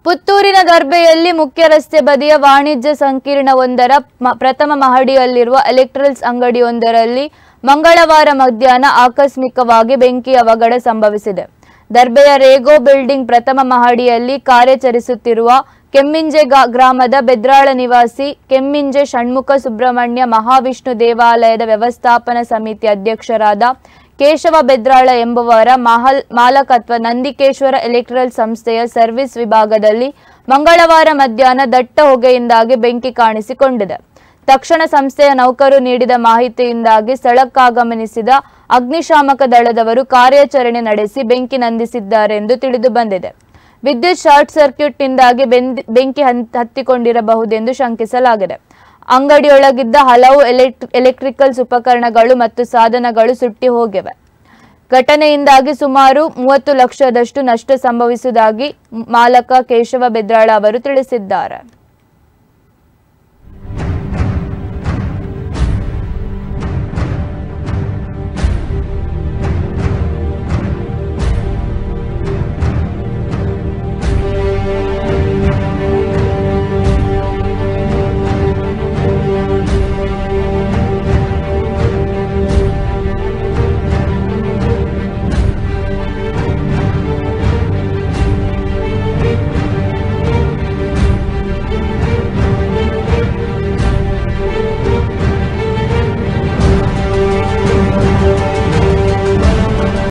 ಪುತ್ತೂರಿನ ದರ್ಬೆಯಲ್ಲಿ ಮುಖ್ಯ ರಸ್ತೆ ಬದಿಯ ವಾಣಿಜ್ಯ ಸಂಕೀರ್ಣವೊಂದರ ಪ್ರಥಮ ಮಹಡಿಯಲ್ಲಿರುವ ಎಲೆಕ್ಟ್ರಿಕಲ್ಸ್ ಅಂಗಡಿಯೊಂದರಲ್ಲಿ ಮಂಗಳವಾರ ಮಧ್ಯಾಹ್ನ ಆಕಸ್ಮಿಕವಾಗಿ ಬೆಂಕಿ ಅವಘಡ ಸಂಭವಿಸಿದೆ. ದರ್ಬೆಯ ರೇಗೋ ಬಿಲ್ಡಿಂಗ್ ಪ್ರಥಮ ಮಹಡಿಯಲ್ಲಿ ಕಾರ್ಯಾಚರಿಸುತ್ತಿರುವ ಕೆಮ್ಮಿಂಜೆ ಗ್ರಾಮದ ಬೆದ್ರಾಳ ನಿವಾಸಿ ಕೆಮ್ಮಿಂಜೆ ಷಣ್ಮುಖ ಸುಬ್ರಹ್ಮಣ್ಯ ಮಹಾವಿಷ್ಣು ದೇವಾಲಯದ ವ್ಯವಸ್ಥಾಪನಾ ಸಮಿತಿ ಅಧ್ಯಕ್ಷರಾದ ಕೇಶವ ಬೆದ್ರಾಳ ಎಂಬುವರ ಮಾಲಕತ್ವ ನಂದಿಕೇಶ್ವರ ಎಲೆಕ್ಟ್ರಿಕಲ್ ಸಂಸ್ಥೆಯ ಸರ್ವಿಸ್ ವಿಭಾಗದಲ್ಲಿ ಮಂಗಳವಾರ ಮಧ್ಯಾಹ್ನ ದಟ್ಟ ಹೊಗೆಯಿಂದಾಗಿ ಬೆಂಕಿ ಕಾಣಿಸಿಕೊಂಡಿದೆ. ತಕ್ಷಣ ಸಂಸ್ಥೆಯ ನೌಕರು ನೀಡಿದ ಮಾಹಿತಿಯಿಂದಾಗಿ ಸ್ಥಳಕ್ಕಾಗಮನಿಸಿದ ಅಗ್ನಿಶಾಮಕ ದಳದವರು ಕಾರ್ಯಾಚರಣೆ ನಡೆಸಿ ಬೆಂಕಿ ನಂದಿಸಿದ್ದಾರೆ ಎಂದು ತಿಳಿದು ಬಂದಿದೆ. ವಿದ್ಯುತ್ ಶಾರ್ಟ್ ಸರ್ಕ್ಯೂಟ್ನಿಂದಾಗಿ ಬೆಂಕಿ ಹತ್ತಿಕೊಂಡಿರಬಹುದೆಂದು ಶಂಕಿಸಲಾಗಿದೆ. ಅಂಗಡಿಯೊಳಗಿದ್ದ ಹಲವು ಎಲೆಕ್ಟ್ರಿಕಲ್ಸ್ ಉಪಕರಣಗಳು ಮತ್ತು ಸಾಧನಗಳು ಸುಟ್ಟಿ ಹೋಗಿವೆ. ಘಟನೆಯಿಂದಾಗಿ ಸುಮಾರು 30 ಲಕ್ಷದಷ್ಟು ನಷ್ಟ ಸಂಭವಿಸುವುದಾಗಿ ಮಾಲಕ ಕೇಶವ ಬೆದ್ರಾಳ ಅವರು ತಿಳಿಸಿದ್ದಾರೆ.